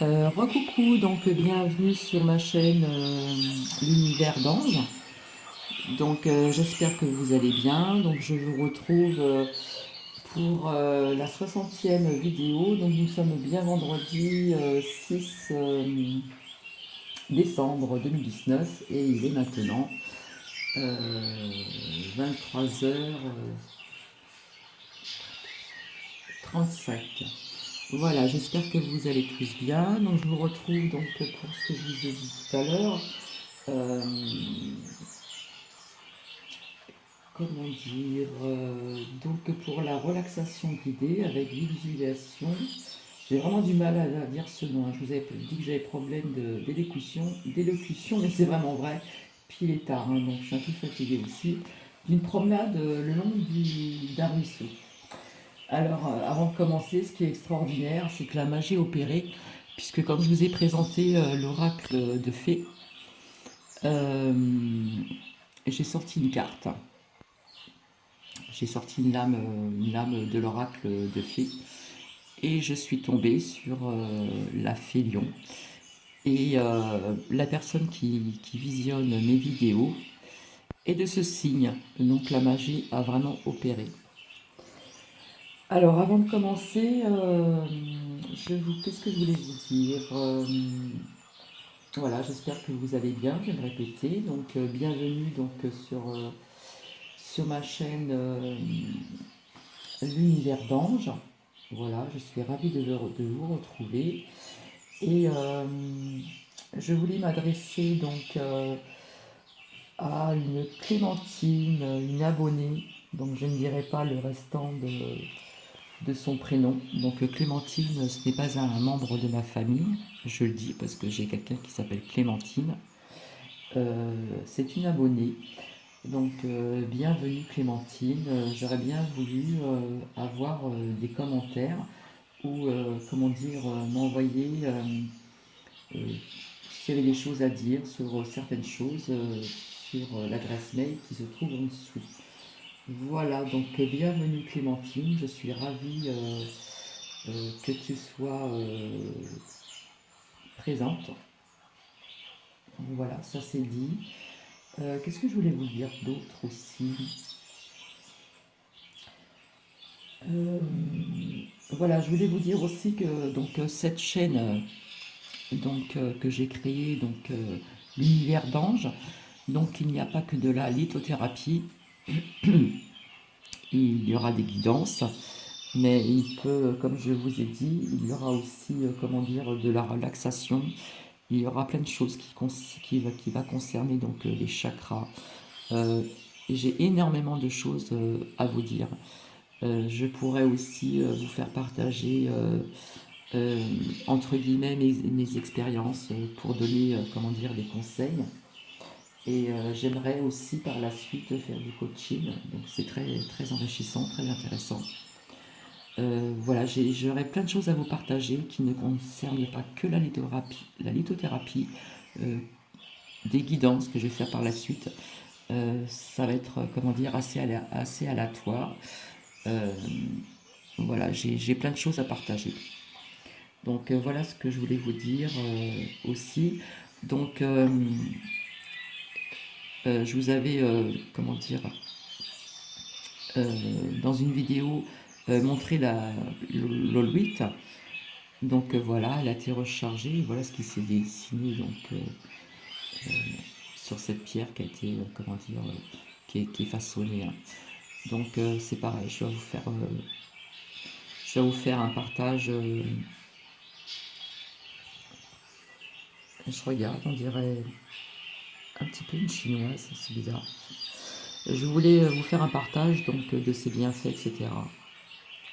Recoucou, donc bienvenue sur ma chaîne L'Univers d'Ange. Donc j'espère que vous allez bien. Donc je vous retrouve pour la 60e vidéo. Donc nous sommes bien vendredi 6 décembre 2019 et il est maintenant 23h35. Voilà, j'espère que vous allez tous bien. Donc je vous retrouve donc pour ce que je vous ai dit tout à l'heure. Euh, comment dire, donc pour la relaxation guidée avec visualisation, j'ai vraiment du mal à dire ce nom, hein. Je vous avais dit que j'avais problème d'élocution, mais c'est vraiment vrai. Puis il est tard, hein, donc je suis un peu fatiguée aussi. D'une promenade le long d'un ruisseau. Alors, avant de commencer, ce qui est extraordinaire, c'est que la magie est opérée, puisque comme je vous ai présenté l'oracle de fée, euh, j'ai sorti une carte. J'ai sorti une lame de l'oracle de fée et je suis tombée sur la fée lion. Et la personne qui visionne mes vidéos est de ce signe, donc la magie a vraiment opéré. Alors avant de commencer, qu'est-ce que je voulais vous dire? Voilà, j'espère que vous allez bien, je vais me répéter. Donc bienvenue sur ma chaîne L'Univers d'Ange. Voilà, je suis ravie de vous retrouver. Et je voulais m'adresser donc à une Clémentine, une abonnée. Donc je ne dirai pas le restant de son prénom. Donc Clémentine, ce n'est pas un membre de ma famille. Je le dis parce que j'ai quelqu'un qui s'appelle Clémentine. C'est une abonnée. Donc bienvenue Clémentine. J'aurais bien voulu avoir des commentaires ou comment dire m'envoyer euh, s'il y avait des choses à dire sur certaines choses sur l'adresse mail qui se trouve en dessous. Voilà, donc bienvenue Clémentine, je suis ravie que tu sois présente. Voilà, ça c'est dit. Qu'est-ce que je voulais vous dire d'autre aussi? Euh, voilà, je voulais vous dire aussi que donc cette chaîne que j'ai créée, l'univers d'ange, donc il n'y a pas que de la lithothérapie, il y aura des guidances, mais il peut, comme je vous ai dit, il y aura aussi, comment dire, de la relaxation. Il y aura plein de choses qui va concerner les chakras. Euh, j'ai énormément de choses à vous dire. Je pourrais aussi vous faire partager, euh, entre guillemets, mes expériences pour donner, comment dire, des conseils. Et j'aimerais aussi par la suite faire du coaching. Donc c'est très, très enrichissant, très intéressant. Voilà, j'aurais plein de choses à vous partager qui ne concernent pas que la lithothérapie, euh, des guidances que je vais faire par la suite. Ça va être, comment dire, assez aléatoire. Euh, voilà, j'ai plein de choses à partager. Donc voilà ce que je voulais vous dire aussi. Donc je vous avais, comment dire, euh, dans une vidéo montré l'Ol8. Donc voilà, elle a été rechargée. Voilà ce qui s'est dessiné sur cette pierre qui a été, comment dire, qui est façonnée, hein. Donc c'est pareil, je vais vous faire un partage. Je regarde, on dirait un petit peu une chinoise, c'est bizarre. Je voulais vous faire un partage de ses bienfaits, etc.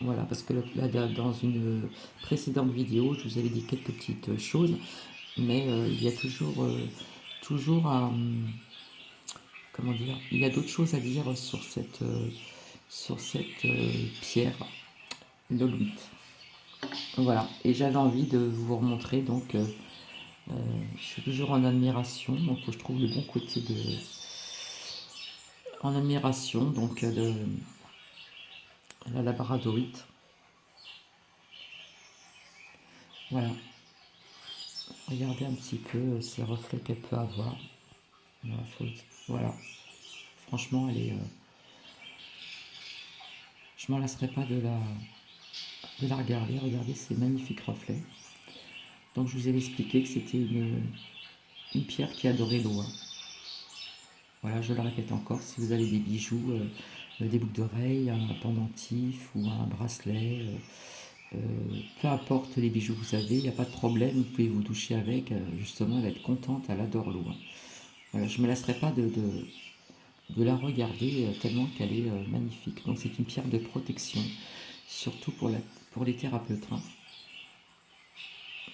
Voilà, parce que là, dans une précédente vidéo, je vous avais dit quelques petites choses, mais il y a toujours comment dire, il y a d'autres choses à dire sur cette pierre, l'Olite. Voilà, et j'avais envie de vous remontrer, je suis toujours en admiration, donc je trouve le bon côté en admiration, de la labradorite. Voilà. Regardez un petit peu ces reflets qu'elle peut avoir. Voilà. Franchement, elle est. Je m'en lasserai pas de la regarder. Regardez ces magnifiques reflets. Donc je vous avais expliqué que c'était une pierre qui adorait l'eau, hein. Voilà, je le répète encore, si vous avez des bijoux, des boucles d'oreilles, un pendentif ou un bracelet, peu importe les bijoux que vous avez, il n'y a pas de problème, vous pouvez vous doucher avec, justement, elle va être contente, elle adore l'eau, hein. Voilà, je ne me lasserai pas de la regarder tellement qu'elle est magnifique. Donc c'est une pierre de protection, surtout pour les thérapeutes, hein.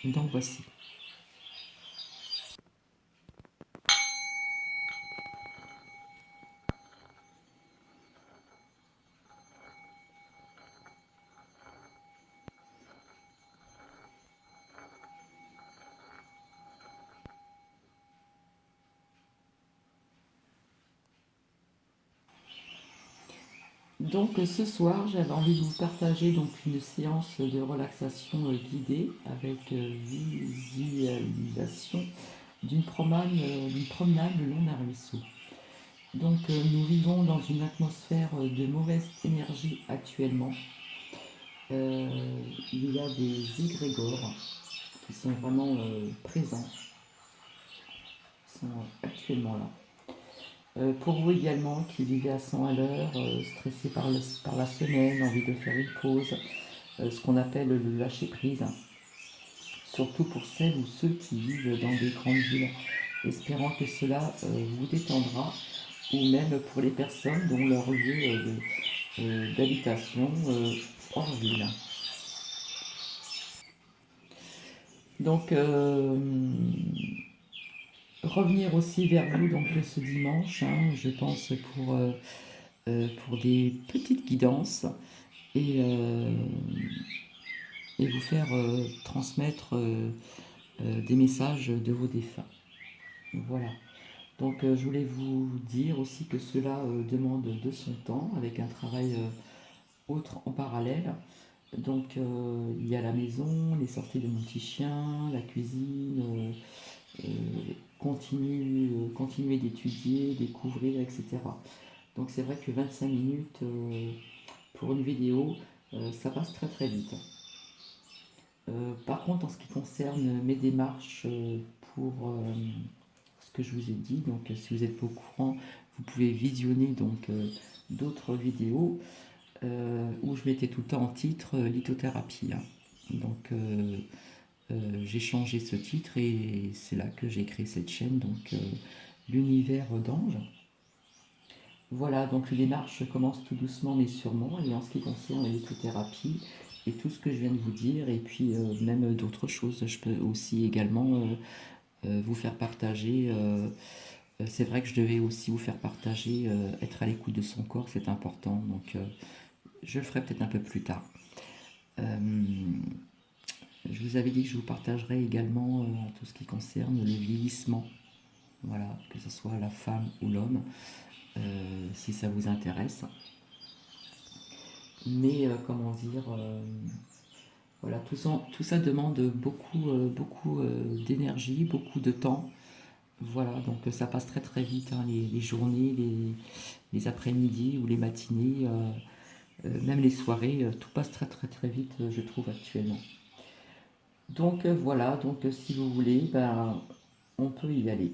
Donc voici. Donc ce soir, j'avais envie de vous partager donc une séance de relaxation guidée avec visualisation d'une promenade le long d'un ruisseau. Donc nous vivons dans une atmosphère de mauvaise énergie actuellement. Euh, il y a des égrégores qui sont vraiment présents, qui sont actuellement là. Pour vous également qui vivez à 100 à l'heure, stressé par la semaine, envie de faire une pause, ce qu'on appelle le lâcher prise, surtout pour celles ou ceux qui vivent dans des grandes villes, espérant que cela vous détendra, ou même pour les personnes dont leur lieu d'habitation hors ville. Donc, revenir aussi vers vous donc, ce dimanche, hein, je pense, pour des petites guidances et, et vous faire transmettre des messages de vos défunts. Voilà. Donc je voulais vous dire aussi que cela demande de son temps avec un travail autre en parallèle. Donc il y a la maison, les sorties de mon petit chien, la cuisine, continuer d'étudier, découvrir, etc. Donc c'est vrai que 25 minutes pour une vidéo, ça passe très très vite. Par contre, en ce qui concerne mes démarches pour ce que je vous ai dit, donc si vous êtes pas au courant, vous pouvez visionner donc d'autres vidéos où je mettais tout le temps en titre lithothérapie, hein. Donc j'ai changé ce titre et c'est là que j'ai créé cette chaîne, donc l'univers d'Ange. Voilà, donc les démarches commencent tout doucement mais sûrement, et en ce qui concerne la lithothérapie et tout ce que je viens de vous dire, et puis même d'autres choses, je peux aussi également vous faire partager. C'est vrai que je devais aussi vous faire partager, être à l'écoute de son corps, c'est important, donc je le ferai peut-être un peu plus tard. Euh, je vous avais dit que je vous partagerai également tout ce qui concerne le vieillissement, voilà, que ce soit la femme ou l'homme, si ça vous intéresse. Mais comment dire, voilà, tout ça demande beaucoup d'énergie, beaucoup de temps. Voilà, donc ça passe très très vite, hein, les journées, les après-midi ou les matinées, même les soirées, tout passe très très très vite, je trouve actuellement. Donc voilà, donc si vous voulez, ben, on peut y aller.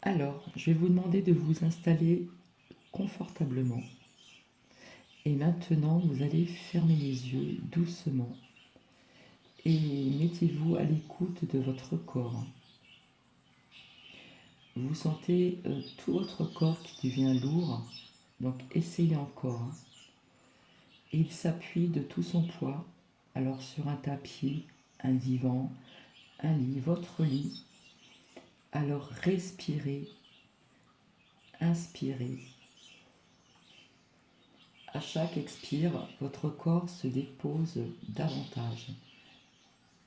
Alors, je vais vous demander de vous installer confortablement. Et maintenant, vous allez fermer les yeux doucement et mettez-vous à l'écoute de votre corps. Vous sentez tout votre corps qui devient lourd, donc essayez encore. Et il s'appuie de tout son poids, alors sur un tapis, un divan, un lit, votre lit. Alors respirez, inspirez. À chaque expire, votre corps se dépose davantage.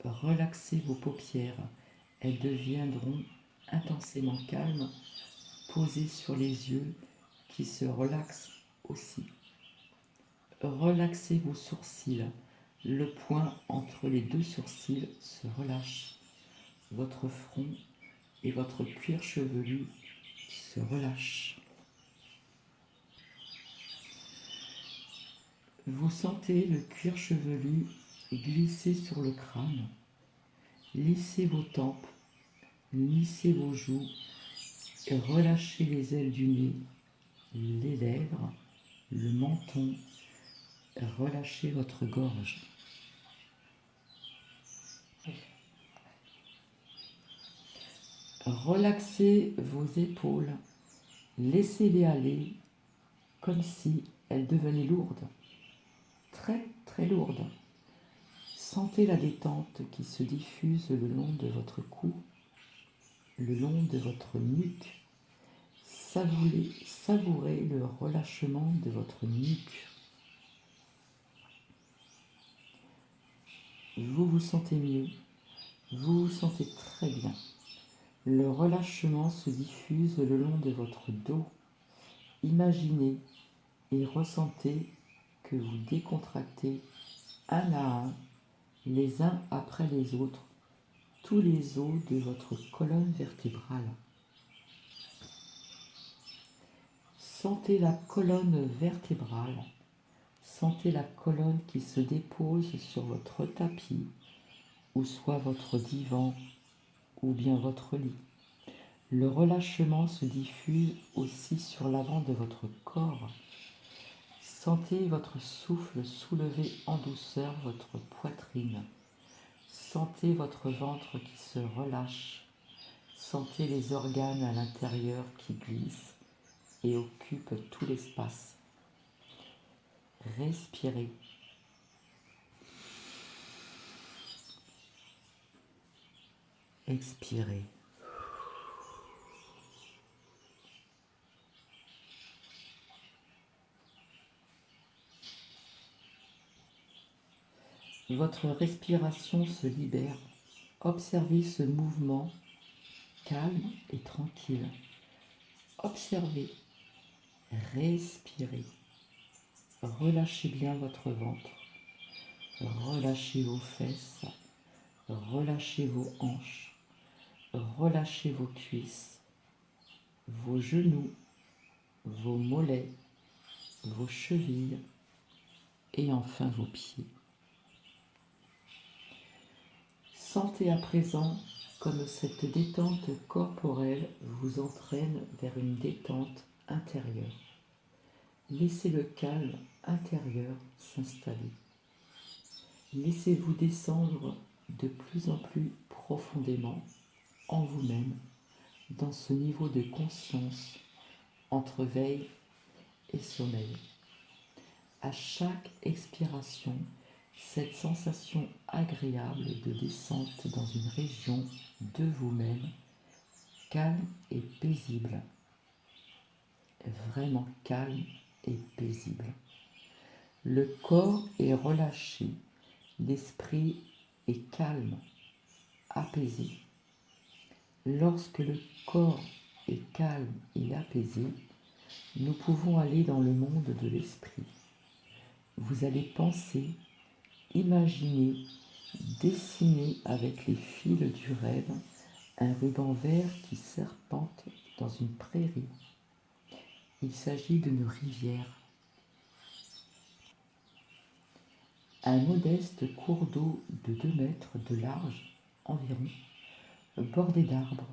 Relaxez vos paupières, elles deviendront intensément calmes, posées sur les yeux qui se relaxent aussi. Relaxez vos sourcils, Le point entre les deux sourcils se relâche. Votre front et votre cuir chevelu se relâchent. Vous sentez le cuir chevelu glisser sur le crâne. Lissez vos tempes, lissez vos joues et relâchez les ailes du nez, les lèvres, le menton. Relâchez votre gorge. Relaxez vos épaules. Laissez-les aller comme si elles devenaient lourdes. Très très lourdes. Sentez la détente qui se diffuse le long de votre cou, le long de votre nuque. Savourez le relâchement de votre nuque. Vous vous sentez mieux, vous vous sentez très bien. Le relâchement se diffuse le long de votre dos. Imaginez et ressentez que vous décontractez un à un, les uns après les autres, tous les os de votre colonne vertébrale. Sentez la colonne vertébrale, sentez la colonne qui se dépose sur votre tapis, ou soit votre divan, ou bien votre lit. Le relâchement se diffuse aussi sur l'avant de votre corps. Sentez votre souffle soulever en douceur votre poitrine. Sentez votre ventre qui se relâche. Sentez les organes à l'intérieur qui glissent et occupent tout l'espace. Respirez. Expirez. Votre respiration se libère. Observez ce mouvement calme et tranquille. Observez. Respirez. Relâchez bien votre ventre. Relâchez vos fesses. Relâchez vos hanches. Relâchez vos cuisses, vos genoux, vos mollets, vos chevilles et enfin vos pieds. Sentez à présent comme cette détente corporelle vous entraîne vers une détente intérieure. Laissez le calme intérieur s'installer. Laissez-vous descendre de plus en plus profondément en vous-même dans ce niveau de conscience entre veille et sommeil. À chaque expiration, cette sensation agréable de descente dans une région de vous-même, calme et paisible. Vraiment calme et paisible. Le corps est relâché, l'esprit est calme, apaisé. Lorsque le corps est calme et apaisé, nous pouvons aller dans le monde de l'esprit. Vous allez penser, imaginer, dessiner avec les fils du rêve un ruban vert qui serpente dans une prairie. Il s'agit d'une rivière. Un modeste cours d'eau de 2 mètres de large environ, bordé d'arbres.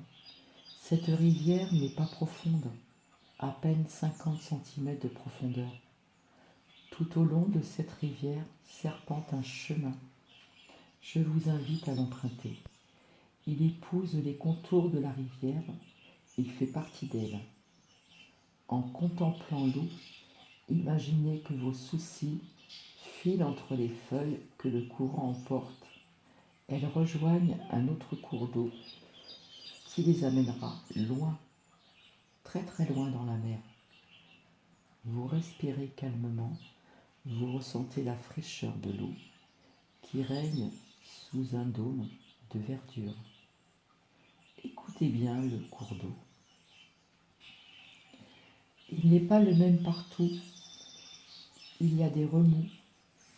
Cette rivière n'est pas profonde, à peine 50 cm de profondeur. Tout au long de cette rivière serpente un chemin. Je vous invite à l'emprunter. Il épouse les contours de la rivière, il fait partie d'elle. En contemplant l'eau, imaginez que vos soucis filent entre les feuilles que le courant emporte. Elles rejoignent un autre cours d'eau qui les amènera loin, très très loin dans la mer. Vous respirez calmement, vous ressentez la fraîcheur de l'eau qui règne sous un dôme de verdure. Écoutez bien le cours d'eau. Il n'est pas le même partout. Il y a des remous,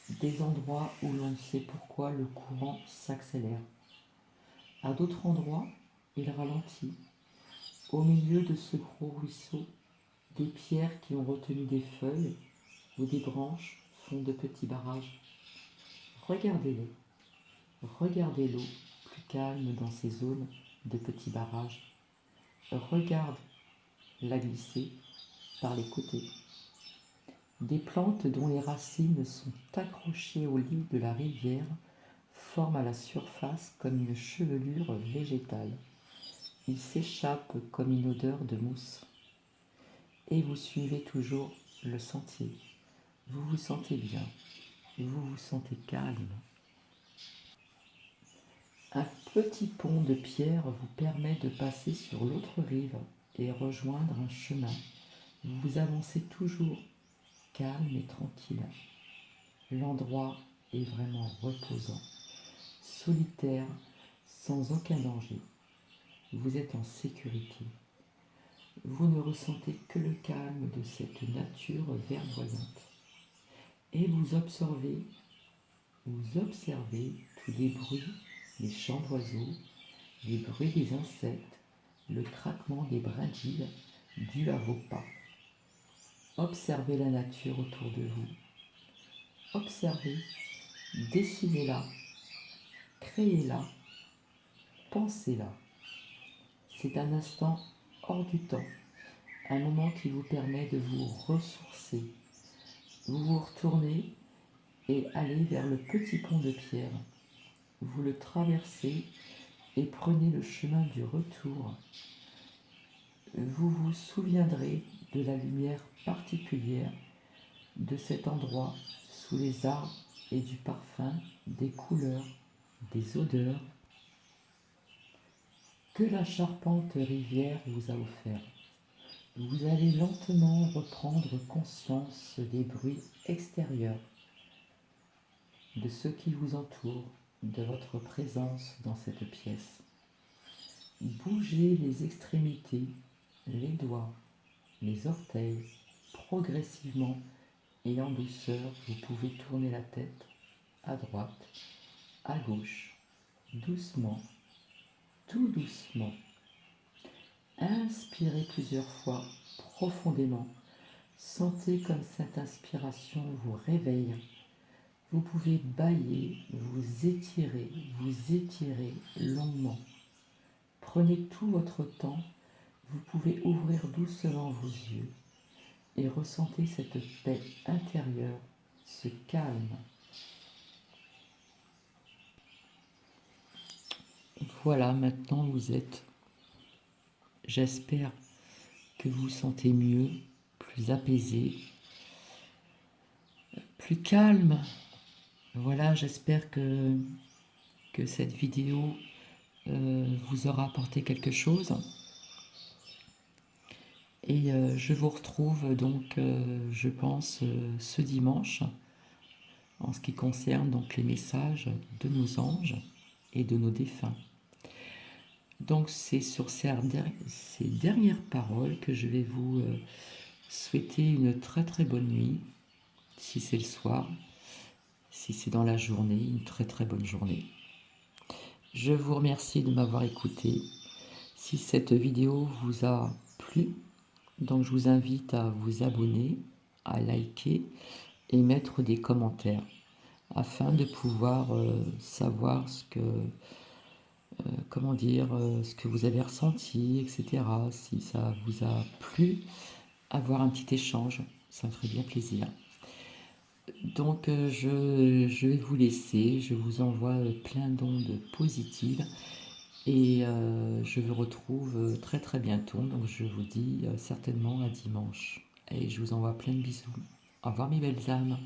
des endroits où l'on ne sait pourquoi le courant s'accélère. À d'autres endroits, il ralentit. Au milieu de ce gros ruisseau, des pierres qui ont retenu des feuilles ou des branches font de petits barrages. Regardez-les, regardez l'eau plus calme dans ces zones de petits barrages. Regarde la glisser par les côtés. Des plantes dont les racines sont accrochées au lit de la rivière forment à la surface comme une chevelure végétale. Il s'échappe comme une odeur de mousse. Et vous suivez toujours le sentier. Vous vous sentez bien, vous vous sentez calme. Un petit pont de pierre vous permet de passer sur l'autre rive et rejoindre un chemin. Vous avancez toujours calme et tranquille. L'endroit est vraiment reposant, solitaire, sans aucun danger. Vous êtes en sécurité. Vous ne ressentez que le calme de cette nature verdoyante. Et vous observez tous les bruits, les chants d'oiseaux, les bruits des insectes, le craquement des brindilles dus à vos pas. Observez la nature autour de vous. Observez, dessinez-la, créez-la, pensez-la. C'est un instant hors du temps, un moment qui vous permet de vous ressourcer. Vous vous retournez et allez vers le petit pont de pierre. Vous le traversez et prenez le chemin du retour. Vous vous souviendrez de la lumière particulière de cet endroit sous les arbres et du parfum, des couleurs, des odeurs que la charpente rivière vous a offert. Vous allez lentement reprendre conscience des bruits extérieurs, de ceux qui vous entourent, de votre présence dans cette pièce. Bougez les extrémités, les doigts, les orteils, progressivement et en douceur, vous pouvez tourner la tête à droite, à gauche, doucement, tout doucement. Inspirez plusieurs fois profondément. Sentez comme cette inspiration vous réveille. Vous pouvez bâiller, vous étirer longuement. Prenez tout votre temps. Vous pouvez ouvrir doucement vos yeux et ressentez cette paix intérieure, ce calme. Voilà, maintenant vous êtes, j'espère que vous vous sentez mieux, plus apaisé, plus calme. Voilà, j'espère que cette vidéo vous aura apporté quelque chose. Et je vous retrouve donc, je pense, ce dimanche, en ce qui concerne donc les messages de nos anges et de nos défunts. Donc c'est sur ces dernières paroles que je vais vous souhaiter une très très bonne nuit, si c'est le soir, si c'est dans la journée, une très très bonne journée. Je vous remercie de m'avoir écouté. Si cette vidéo vous a plu, donc je vous invite à vous abonner, à liker et mettre des commentaires afin de pouvoir savoir ce que ce que vous avez ressenti, etc. Si ça vous a plu, avoir un petit échange, ça me ferait bien plaisir. Donc je vais vous laisser, je vous envoie plein d'ondes positives et je vous retrouve très très bientôt. Donc je vous dis certainement à dimanche. Et je vous envoie plein de bisous. Au revoir mes belles âmes.